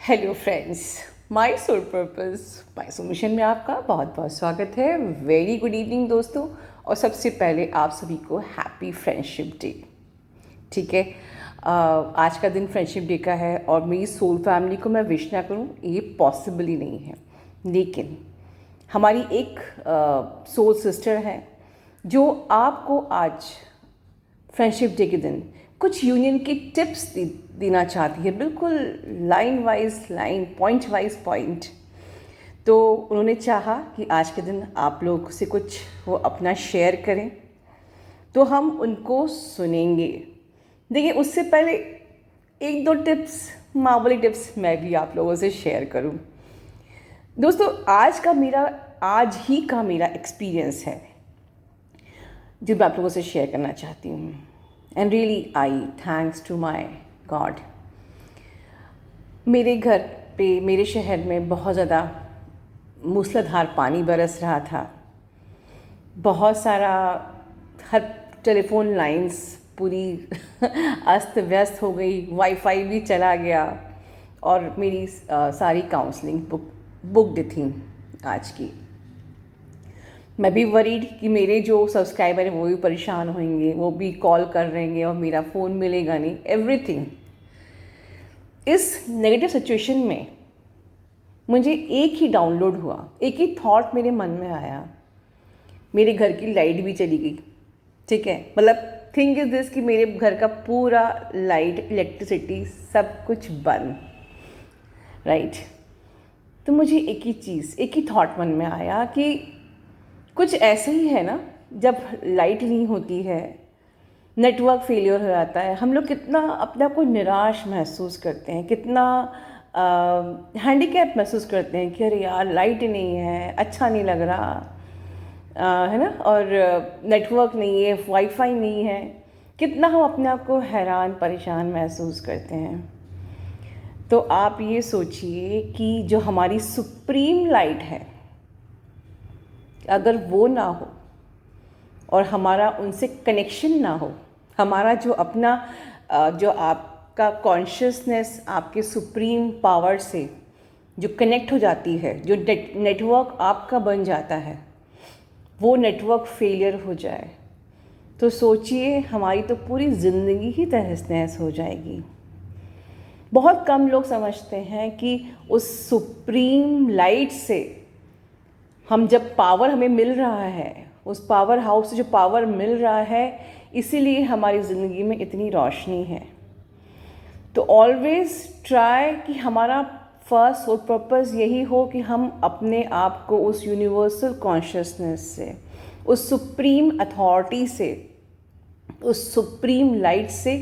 Hello friends, my soul purpose my soul mission में आपका बहुत बहुत स्वागत है। वेरी गुड इवनिंग दोस्तों। और सबसे पहले आप सभी को हैप्पी फ्रेंडशिप डे। ठीक है, आज का दिन फ्रेंडशिप डे का है और मेरी सोल फैमिली को मैं विश ना करूं ये पॉसिबल ही नहीं है। लेकिन हमारी एक सोल सिस्टर है जो आपको आज फ्रेंडशिप डे के दिन कुछ यूनियन की टिप्स देना चाहती है, बिल्कुल line wise line, point wise point. तो उन्होंने चाहा कि आज के दिन आप लोग से कुछ वो अपना शेयर करें, तो हम उनको सुनेंगे। देखिए, उससे पहले एक दो टिप्स, मामूली टिप्स मैं भी आप लोगों से शेयर करूं। दोस्तों, आज ही का मेरा एक्सपीरियंस है जो मैं आप लोगों से शेयर करना चाहती हूँ। And really I thanks to my God. मेरे घर पे, मेरे शहर में बहुत ज़्यादा मूसलाधार पानी बरस रहा था। बहुत सारा, हर टेलीफोन लाइंस पूरी अस्त व्यस्त हो गई, वाईफाई भी चला गया और मेरी सारी काउंसलिंग बुकड थी आज की। मैं भी वरीड कि मेरे जो सब्सक्राइबर हैं वो भी परेशान होंगे, वो भी कॉल कर रहेंगे और मेरा फ़ोन मिलेगा नहीं, एवरीथिंग। इस नेगेटिव सिचुएशन में मुझे एक ही डाउनलोड हुआ, एक ही थॉट मेरे मन में आया। मेरे घर की लाइट भी चली गई। ठीक है, मतलब थिंग इज दिस कि मेरे घर का पूरा लाइट, इलेक्ट्रिसिटी सब कुछ बंद। राइट। तो मुझे एक ही चीज़, एक ही थॉट मन में आया कि कुछ ऐसे ही है ना, जब लाइट नहीं होती है, नेटवर्क फेलियर हो जाता है, हम लोग कितना अपने आप को निराश महसूस करते हैं, कितना हैंडीकैप महसूस करते हैं कि अरे यार लाइट नहीं है, अच्छा नहीं लग रहा, है ना, और नेटवर्क नहीं है, वाईफाई नहीं है। कितना हम अपने आप को हैरान परेशान महसूस करते हैं। तो आप ये सोचिए कि जो हमारी सुप्रीम लाइट है, अगर वो ना हो और हमारा उनसे कनेक्शन ना हो, हमारा जो अपना जो आपका कॉन्शियसनेस आपके सुप्रीम पावर से जो कनेक्ट हो जाती है, जो नेटवर्क आपका बन जाता है, वो नेटवर्क फेलियर हो जाए, तो सोचिए हमारी तो पूरी ज़िंदगी ही तहस नहस हो जाएगी। बहुत कम लोग समझते हैं कि उस सुप्रीम लाइट से हम जब पावर हमें मिल रहा है, उस पावर हाउस से जो पावर मिल रहा है, इसीलिए हमारी ज़िंदगी में इतनी रोशनी है। तो ऑलवेज़ ट्राई कि हमारा फर्स्ट और पर्पस यही हो कि हम अपने आप को उस यूनिवर्सल कॉन्शियसनेस से, उस सुप्रीम अथॉरिटी से, उस सुप्रीम लाइट से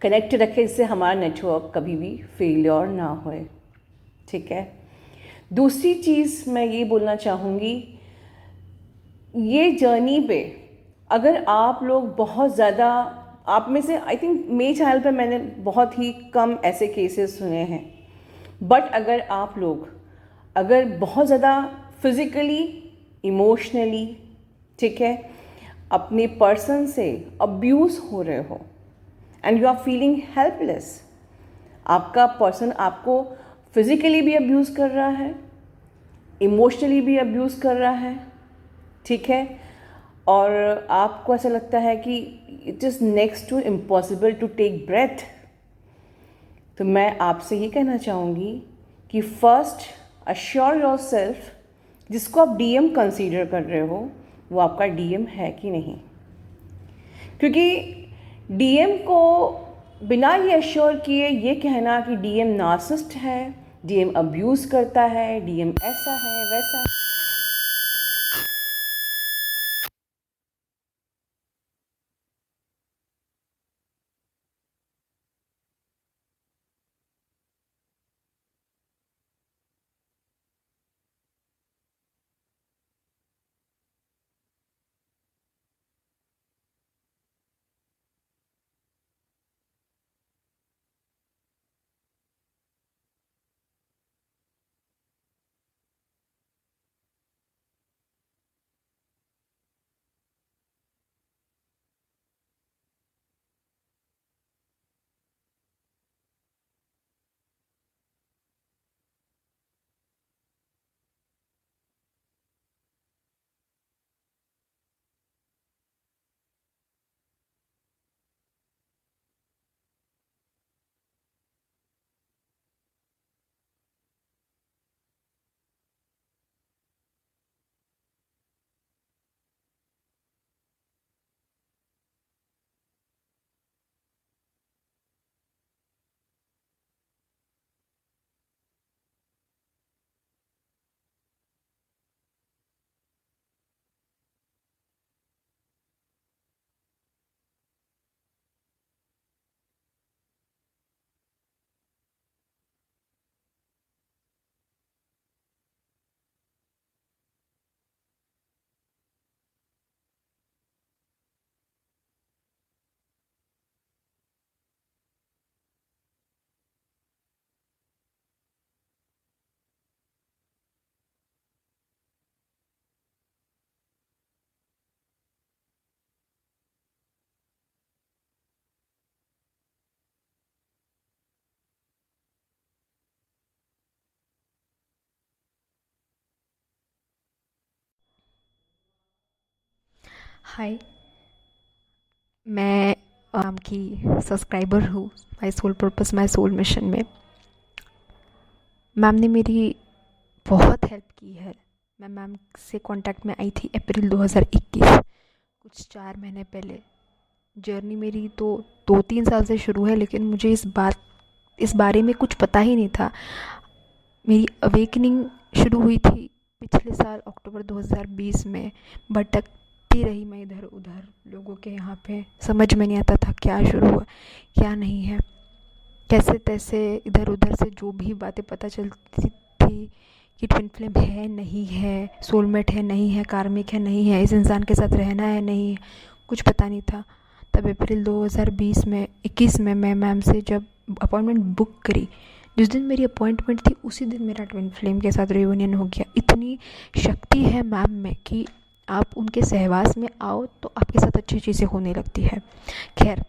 कनेक्ट रखें, जिससे हमारा नेटवर्क कभी भी फेलियर ना होए। ठीक है। दूसरी चीज़ मैं ये बोलना चाहूँगी, ये जर्नी पे अगर आप लोग बहुत ज़्यादा, आप में से आई थिंक मेरे चैनल पे मैंने बहुत ही कम ऐसे केसेस सुने हैं, बट अगर आप लोग अगर बहुत ज़्यादा फिज़िकली, इमोशनली, ठीक है, अपने पर्सन से अब्यूज़ हो रहे हो and you are feeling helpless, आपका पर्सन आपको फिज़िकली भी अब्यूज़ कर रहा है, इमोशनली भी अब्यूज़ कर रहा है, ठीक है, और आपको ऐसा लगता है कि it is next to impossible to take breath, तो मैं आपसे ये कहना चाहूँगी कि फर्स्ट अश्योर योर सेल्फ, जिसको आप डीएम कंसीडर कर रहे हो वो आपका डीएम है कि नहीं। क्योंकि डीएम को बिना ये अश्योर किए ये कहना कि डीएम नार्सिसिस्ट है, डीएम अब्यूज़ करता है, डीएम ऐसा है वैसा है, हाय, मैं आपकी सब्सक्राइबर हूँ my soul purpose my soul mission में। मैम ने मेरी बहुत हेल्प की है। मैं मैम से कांटेक्ट में आई थी अप्रैल 2021, कुछ 4 महीने पहले। जर्नी मेरी तो 2-3 साल से शुरू है, लेकिन मुझे इस बारे में कुछ पता ही नहीं था। मेरी अवेकनिंग शुरू हुई थी पिछले साल अक्टूबर 2020 में। भटकती रही मैं इधर उधर लोगों के यहाँ पे, समझ में नहीं आता था क्या शुरू हुआ क्या नहीं है। कैसे तैसे इधर उधर से जो भी बातें पता चलती थी कि ट्विन फ्लेम है नहीं है, सोलमेट है नहीं है, कार्मिक है नहीं है, इस इंसान के साथ रहना है नहीं है, कुछ पता नहीं था। तब अप्रैल 2020 में 21 में मैं मैम से जब अपॉइंटमेंट बुक करी, जिस दिन मेरी अपॉइंटमेंट थी उसी दिन मेरा ट्विन फ्लेम के साथ रियूनियन हो गया। इतनी शक्ति है मैम में कि आप उनके सहवास में आओ तो आपके साथ अच्छी चीज़ें होने लगती है। खैर,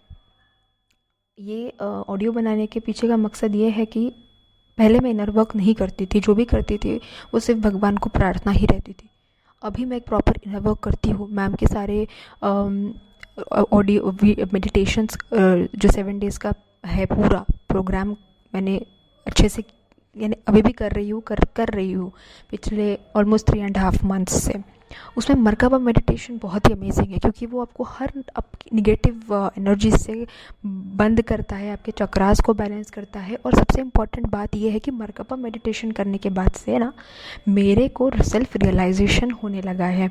ये ऑडियो बनाने के पीछे का मकसद ये है कि पहले मैं इनर वर्क नहीं करती थी, जो भी करती थी वो सिर्फ भगवान को प्रार्थना ही रहती थी। अभी मैं एक प्रॉपर इनर वर्क करती हूँ। मैम के सारे ऑडियो मेडिटेशंस जो 7 डेज़ का है पूरा प्रोग्राम, मैंने अच्छे से, यानी अभी भी कर रही हूँ, कर रही हूँ पिछले ऑलमोस्ट 3.5 मंथ्स से। उसमें मरकबा मेडिटेशन बहुत ही अमेजिंग है, क्योंकि वो आपको हर आपकी निगेटिव एनर्जी से बंद करता है, आपके चक्रास को बैलेंस करता है। और सबसे इम्पॉर्टेंट बात यह है कि मरकबा मेडिटेशन करने के बाद से ना मेरे को सेल्फ रियलाइजेशन होने लगा है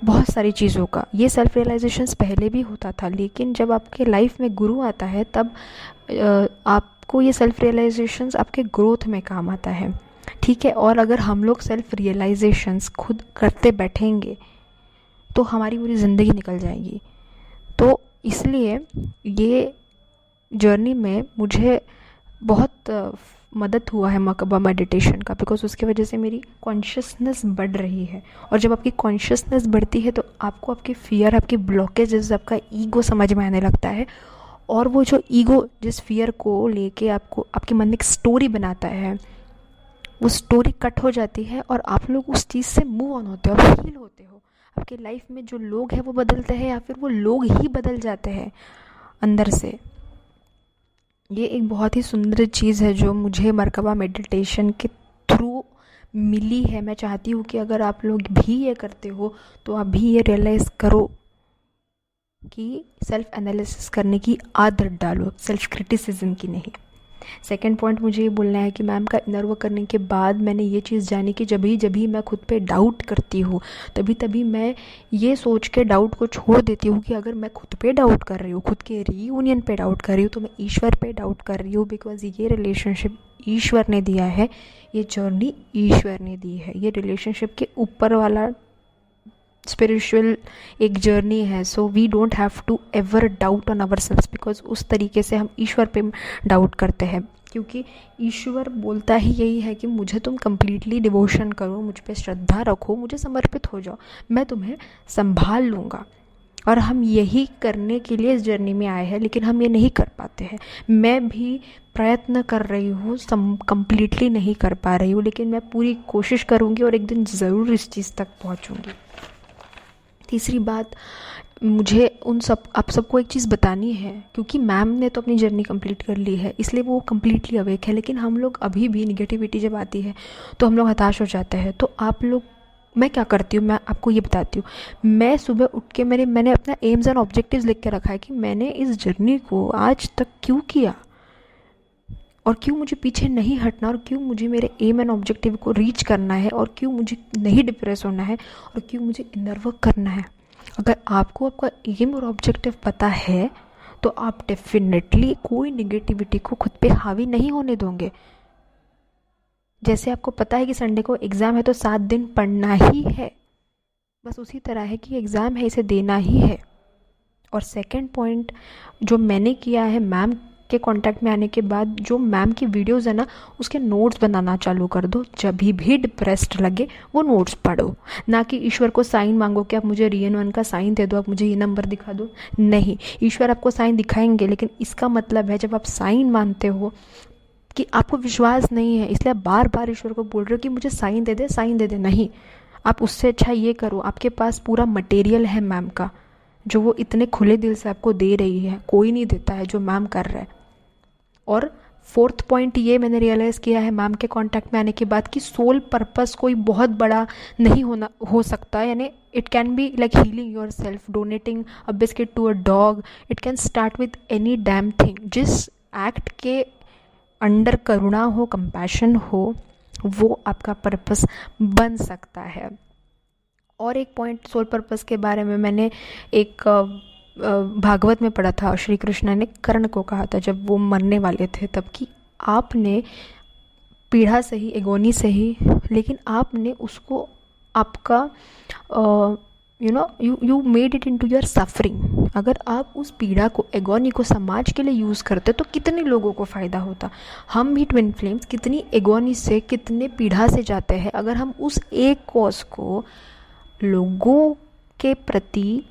बहुत सारी चीज़ों का। ये सेल्फ रियलाइजेशंस पहले भी होता था, लेकिन जब आपके लाइफ में गुरु आता है तब आपको ये सेल्फ रियलाइजेशंस आपके ग्रोथ में काम आता है, ठीक है। और अगर हम लोग सेल्फ रियलाइजेशंस खुद करते बैठेंगे तो हमारी पूरी ज़िंदगी निकल जाएगी। तो इसलिए ये जर्नी में मुझे बहुत मदद हुआ है मरकबा मेडिटेशन का, बिकॉज उसकी वजह से मेरी कॉन्शियसनेस बढ़ रही है। और जब आपकी कॉन्शियसनेस बढ़ती है तो आपको आपकी फियर, आपकी ब्लॉकेजेस, आपका ईगो समझ में आने लगता है। और वो जो ईगो जिस फियर को लेके आपको आपके मन में एक स्टोरी बनाता है, वो स्टोरी कट हो जाती है और आप लोग उस चीज़ से मूव ऑन होते हो, आप हील होते हो। आपके लाइफ में जो लोग हैं वो बदलते हैं, या फिर वो लोग ही बदल जाते हैं अंदर से। ये एक बहुत ही सुंदर चीज़ है जो मुझे मरकबा मेडिटेशन के थ्रू मिली है। मैं चाहती हूँ कि अगर आप लोग भी ये करते हो तो आप भी ये रियलाइज़ करो कि सेल्फ एनालिसिस करने की आदत डालो, सेल्फ क्रिटिसिज्म की नहीं। सेकंड पॉइंट मुझे ये बोलना है कि मैम का इनर वर्क करने के बाद मैंने ये चीज़ जानी कि जब भी मैं खुद पे डाउट करती हूँ तभी मैं ये सोच के डाउट को छोड़ देती हूँ कि अगर मैं खुद पे डाउट कर रही हूँ, खुद के रीयूनियन पे डाउट कर रही हूँ, तो मैं ईश्वर पे डाउट कर रही हूँ। बिकॉज ये रिलेशनशिप ईश्वर ने दिया है, ये जर्नी ईश्वर ने दी है, ये रिलेशनशिप के ऊपर वाला स्पिरिचुअल एक जर्नी है। So we don't have to ever doubt on our selves, because उस तरीके से हम ईश्वर पे डाउट करते हैं। क्योंकि ईश्वर बोलता ही यही है कि मुझे तुम कंप्लीटली डिवोशन करो, मुझ पे श्रद्धा रखो, मुझे समर्पित हो जाओ, मैं तुम्हें संभाल लूँगा। और हम यही करने के लिए इस जर्नी में आए हैं, लेकिन हम ये नहीं कर पाते हैं। मैं भी प्रयत्न कर रही हूँ, कंप्लीटली नहीं कर पा रही हूँ, लेकिन मैं पूरी कोशिश करूँगी और एक दिन ज़रूर इस चीज़ तक पहुँचूँगी। तीसरी बात, मुझे आप सबको एक चीज़ बतानी है, क्योंकि मैम ने तो अपनी जर्नी कंप्लीट कर ली है, इसलिए वो कम्प्लीटली अवेक है। लेकिन हम लोग अभी भी निगेटिविटी जब आती है तो हम लोग हताश हो जाते हैं। तो आप लोग, मैं क्या करती हूँ, मैं आपको ये बताती हूँ। मैं सुबह उठ के मैंने अपना एम्स एंड ऑब्जेक्टिव्स लिख के रखा है कि मैंने इस जर्नी को आज तक क्यों किया और क्यों मुझे पीछे नहीं हटना, और क्यों मुझे मेरे एम एंड ऑब्जेक्टिव को रीच करना है, और क्यों मुझे नहीं डिप्रेस होना है, और क्यों मुझे इनर वर्क करना है। अगर आपको आपका एम और ऑब्जेक्टिव पता है तो आप डेफिनेटली कोई निगेटिविटी को खुद पे हावी नहीं होने दोगे। जैसे आपको पता है कि संडे को एग्ज़ाम है तो 7 दिन पढ़ना ही है, बस उसी तरह है कि एग्ज़ाम है, इसे देना ही है। और सेकंड पॉइंट जो मैंने किया है, मैम के कांटेक्ट में आने के बाद जो मैम की वीडियोस है ना, उसके नोट्स बनाना चालू कर दो। जब भी डिप्रेस्ड लगे वो नोट्स पढ़ो, ना कि ईश्वर को साइन मांगो कि आप मुझे रियन का साइन दे दो, आप मुझे ये नंबर दिखा दो। नहीं, ईश्वर आपको साइन दिखाएंगे, लेकिन इसका मतलब है जब आप साइन मानते हो कि आपको विश्वास नहीं है, इसलिए आप बार बार ईश्वर को बोल रहे हो कि मुझे साइन दे दे, साइन दे दे। नहीं, आप उससे अच्छा ये करो, आपके पास पूरा मटेरियल है मैम का, जो वो इतने खुले दिल से आपको दे रही है, कोई नहीं देता है जो मैम कर रहा है। और फोर्थ पॉइंट ये मैंने रियलाइज़ किया है मैम के कांटेक्ट में आने के बाद कि सोल पर्पस कोई बहुत बड़ा नहीं हो सकता, यानी it can be like healing yourself, donating a biscuit to a dog, it can start with any damn thing. जिस एक्ट के अंडर करुणा हो, कंपैशन हो, वो आपका पर्पस बन सकता है। और एक पॉइंट सोल पर्पस के बारे में मैंने एक भागवत में पढ़ा था, श्री कृष्ण ने कर्ण को कहा था जब वो मरने वाले थे तब, कि आपने पीड़ा से ही, एगोनी से ही, लेकिन आपने उसको आपका you made it into your suffering. अगर आप उस पीड़ा को, एगोनी को समाज के लिए यूज़ करते तो कितने लोगों को फ़ायदा होता। हम भी ट्विन फ्लेम्स कितनी एगोनी से, कितने पीड़ा से जाते हैं। अगर हम उस एक कॉज को लोगों के प्रति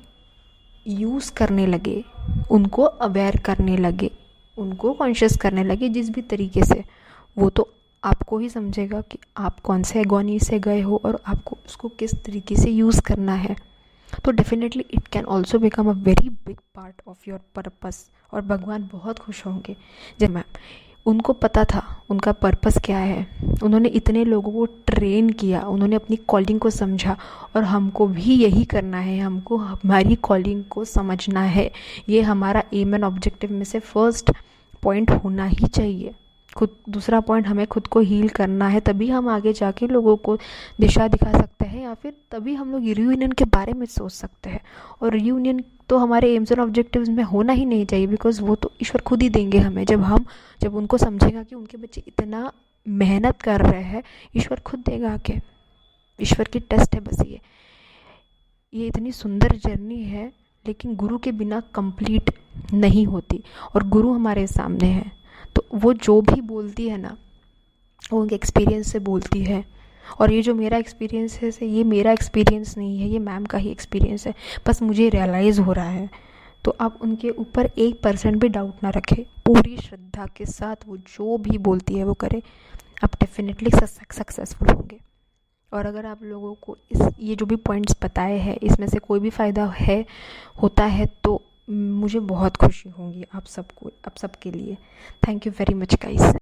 यूज़ करने लगे, उनको अवेयर करने लगे, उनको कॉन्शियस करने लगे जिस भी तरीके से, वो तो आपको ही समझेगा कि आप कौन से एगोनी से गए हो और आपको उसको किस तरीके से यूज़ करना है। तो definitely it can also become a very big part of your purpose. और भगवान बहुत खुश होंगे जब मैम, उनको पता था उनका पर्पस क्या है, उन्होंने इतने लोगों को ट्रेन किया, उन्होंने अपनी कॉलिंग को समझा, और हमको भी यही करना है, हमको हमारी कॉलिंग को समझना है। ये हमारा एम एंड ऑब्जेक्टिव में से फर्स्ट पॉइंट होना ही चाहिए। खुद, दूसरा पॉइंट, हमें खुद को हील करना है, तभी हम आगे जाके लोगों को दिशा दिखा सकते हैं, या फिर तभी हम लोग रियूनियन के बारे में सोच सकते हैं। और रियूनियन तो हमारे एम्स एंड ऑब्जेक्टिव्स में होना ही नहीं चाहिए, बिकॉज वो तो ईश्वर खुद ही देंगे हमें। जब उनको समझेगा कि उनके बच्चे इतना मेहनत कर रहे हैं, ईश्वर खुद देगा आके। ईश्वर की टेस्ट है बस ये इतनी सुंदर जर्नी है, लेकिन गुरु के बिना कंप्लीट नहीं होती। और गुरु हमारे सामने है, तो वो जो भी बोलती है ना, वो उनके एक्सपीरियंस से बोलती है। और ये जो मेरा एक्सपीरियंस है, ये मेरा एक्सपीरियंस नहीं है, ये मैम का ही एक्सपीरियंस है, बस मुझे रियलाइज़ हो रहा है। तो आप उनके ऊपर 1% भी डाउट ना रखें, पूरी श्रद्धा के साथ वो जो भी बोलती है वो करें, आप डेफिनेटली सक्सेसफुल होंगे। और अगर आप लोगों को ये जो भी पॉइंट्स बताए हैं, इसमें से कोई भी फ़ायदा होता है तो मुझे बहुत खुशी होगी आप सबके लिए। Thank you very much guys.